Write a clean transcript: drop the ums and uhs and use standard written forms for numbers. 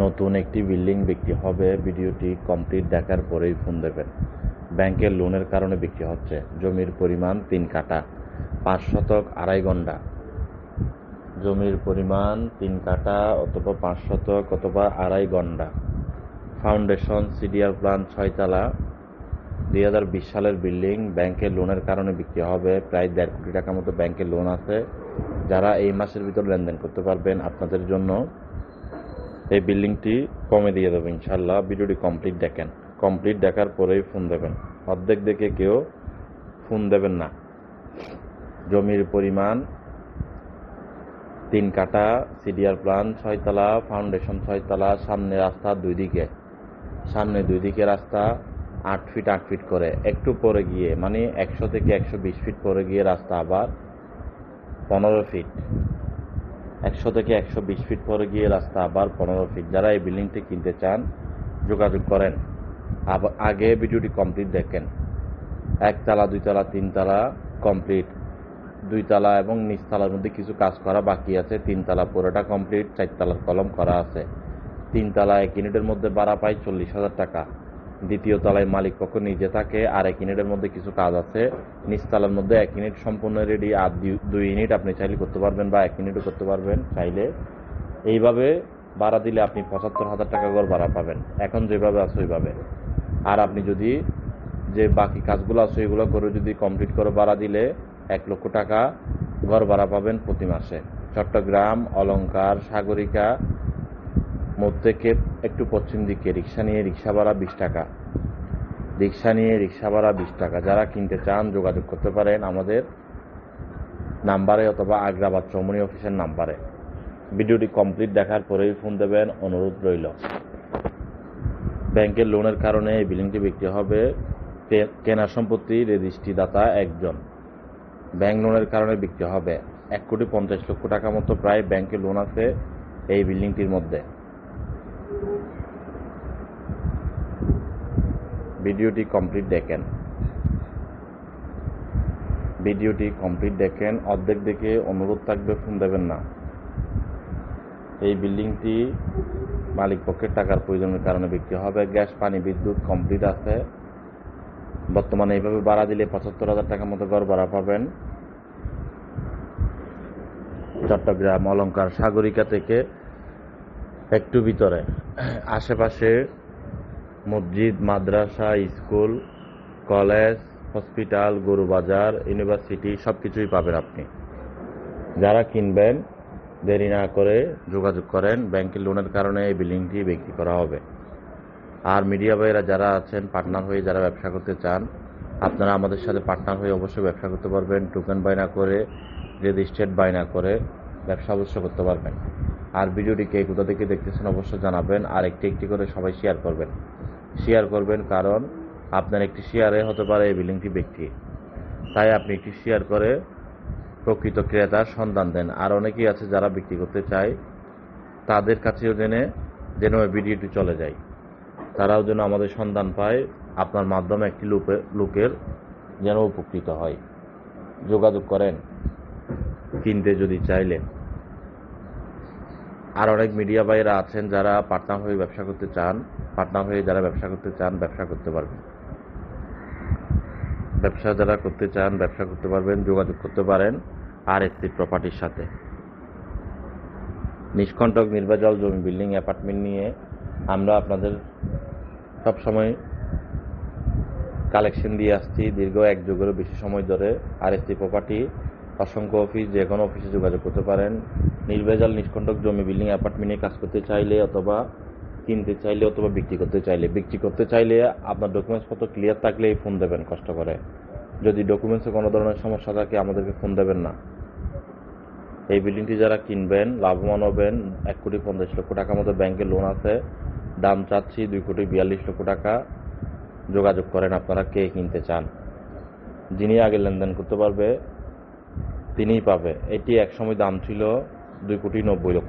নতুন একটি বিল্ডিং বিক্রি হবে, ভিডিওটি কমপ্লিট দেখার পরেই ফোন দেবেন। ব্যাংকের লোনের কারণে বিক্রি হচ্ছে। জমির পরিমাণ 3 কাঠা, 5 শতক 2.5 গন্ডা। জমির পরিমাণ 3 কাঠা অথবা 5 শতক অথবা 2.5 গন্ডা। ফাউন্ডেশন সিডিআর প্ল্যান 6 তলা, 2020 সালের বিল্ডিং। ব্যাংকের লোনের কারণে বিক্রি হবে। প্রায় 1.5 কোটি টাকা মতো ব্যাংকের লোন আছে। যারা এই মাসের ভিতর লেনদেন করতে পারবেন, আপনাদের জন্য এই বিল্ডিংটি কমে দিয়ে দেবো ইনশাল্লাহ। ভিডিওটি কমপ্লিট দেখেন, কমপ্লিট দেখার পরেই ফোন দেবেন। অর্ধেক দেখে কেউ ফোন দেবেন না। জমির পরিমাণ 3 কাঠা, সিডিআর প্ল্যান 6 তলা, ফাউন্ডেশন 6 তলা। সামনে রাস্তা 2 দিকে, সামনে 2 দিকে রাস্তা 8 ফিট 8 ফিট করে। একটু পরে গিয়ে মানে 100 থেকে 120 ফিট পরে গিয়ে রাস্তা আবার 15 ফিট। 100 থেকে 120 ফিট পরে গিয়ে রাস্তা আবার 15 ফিট। যারা এই বিল্ডিংটি কিনতে চান যোগাযোগ করেন। আগে ভিডিওটি কমপ্লিট দেখেন। 1 তলা 2 তলা 3 তলা কমপ্লিট, 2 তলা এবং নিচতলার মধ্যে কিছু কাজ করা বাকি আছে। 3 তলা পুরোটা কমপ্লিট, 4 তলার কলম করা আছে। 3 তলা 1 ইউনিটের মধ্যে ভাড়া পাই 40,000 টাকা। দ্বিতীয় তলায় মালিক পক্ষ নিজে থাকে, আর 1 ইউনিটের মধ্যে কিছু কাজ আছে। নিচতলার মধ্যে 1 ইউনিট সম্পূর্ণ রেডি, আর 2 ইউনিট আপনি চাইলে করতে পারবেন বা 1 ইউনিটও করতে পারবেন চাইলে। এইভাবে ভাড়া দিলে আপনি 75,000 টাকা ঘর ভাড়া পাবেন, এখন যেভাবে আছে ওইভাবে। আর আপনি যদি যে বাকি কাজগুলো আছে এগুলো করে যদি কমপ্লিট করে ভাড়া দিলে 1 লক্ষ টাকা ঘর ভাড়া পাবেন প্রতি মাসে। চট্টগ্রাম অলংকার সাগরিকা মোড় থেকে একটু পশ্চিম দিকে রিক্সা নিয়ে রিক্সা ভাড়া 20 টাকা, রিক্সা নিয়ে রিক্সা ভাড়া 20 টাকা। যারা কিনতে চান যোগাযোগ করতে পারেন আমাদের নাম্বারে অথবা আগ্রাবাদ চৌমনি অফিসের নাম্বারে। ভিডিওটি কমপ্লিট দেখার পরেই ফোন দেবেন, অনুরোধ রইল। ব্যাংকের লোনের কারণে এই বিল্ডিংটি বিক্রি হবে। কেনা সম্পত্তি রেজিস্ট্রিদাতা একজন। ব্যাংক লোনের কারণে বিক্রি হবে। 1,50,00,000 টাকা মতো প্রায় ব্যাংকের লোন আছে এই বিল্ডিংটির মধ্যে। ভিডিওটি কমপ্লিট দেখেন, ভিডিওটি কমপ্লিট দেখেন। অর্ধেক দেখে অনুরোধ থাকবে ফোন দেবেন না। এই বিল্ডিংটি মালিক পক্ষের টাকার প্রয়োজনের কারণে বিক্রি হবে। গ্যাস পানি বিদ্যুৎ কমপ্লিট আছে। বর্তমানে এইভাবে ভাড়া দিলে 75,000 টাকা মতো ঘর ভাড়া পাবেন। চট্টগ্রাম অলংকার সাগরিকা থেকে একটু ভিতরে, আশেপাশে মসজিদ মাদ্রাসা স্কুল কলেজ হসপিটাল গরুবাজার ইউনিভার্সিটি সবকিছুই পাবেন আপনি। যারা কিনবেন দেরি না করে যোগাযোগ করেন। ব্যাংকের লোনের কারণে এই বিল্ডিংটি বিক্রি করা হবে। আর মিডিয়া ভাইয়েরা যারা আছেন পার্টনার হয়ে যারা ব্যবসা করতে চান, আপনারা আমাদের সাথে পার্টনার হয়ে অবশ্যই ব্যবসা করতে পারবেন। টোকেন বাই না করে, রেজিস্ট্রেড বাই না করে ব্যবসা অবশ্যই করতে পারবেন। আর ভিডিওটি কে কোথা থেকে দেখতেছেন অবশ্যই জানাবেন। আর একটি করে সবাই শেয়ার করবেন, কারণ আপনার একটি শেয়ারে হতে পারে এই বিল্ডিংটি বিক্রি। তাই আপনি একটি শেয়ার করে প্রকৃত ক্রেতার সন্ধান দেন। আর অনেকেই আছে যারা বিক্রি করতে চায়, তাদের কাছেও যেন ওই ভিডিওটি চলে যায়, তারাও যেন আমাদের সন্ধান পায়। আপনার মাধ্যমে একটি লোকের যেন উপকৃত হয়। যোগাযোগ করেন কিনতে যদি চাইলে। আর অনেক মিডিয়া ভাইয়েরা আছেন যারা পার্টনার হয়ে ব্যবসা করতে চান, ব্যবসা করতে পারবেন। যারা করতে চান ব্যবসা করতে পারবেন, যোগাযোগ করতে পারেন RSC প্রপার্টির সাথে। নিষ্কণ্টক নির্ভেজাল জমি বিল্ডিং অ্যাপার্টমেন্ট নিয়ে আমরা আপনাদের সবসময় কালেকশন দিয়ে আসছি দীর্ঘ 1 যুগেরও বেশি সময় ধরে। RSC প্রপার্টি অসংখ্য অফিস, যে কোনো অফিসে যোগাযোগ করতে পারেন। নির্ভেজাল নিষ্কণ্টক জমি বিল্ডিং অ্যাপার্টমেন্ট নিয়ে কাজ করতে চাইলে অথবা কিনতে চাইলে অথবা বিক্রি করতে চাইলে আপনার ডকুমেন্টসপত্র ক্লিয়ার থাকলেই ফোন দেবেন কষ্ট করে। যদি ডকুমেন্টসে কোনো ধরনের সমস্যা থাকে আমাদেরকে ফোন দেবেন না। এই বিল্ডিংটি যারা কিনবেন লাভবান হবেন। 1,50,00,000 টাকা মতো ব্যাংকের লোন আছে। দাম চাচ্ছি 2,42,00,000 টাকা। যোগাযোগ করেন আপনারা কে কিনতে চান। যিনি আগে লেনদেন করতে পারবে তিনিই পাবে। এটি একসময় দাম ছিল 2,90,00,000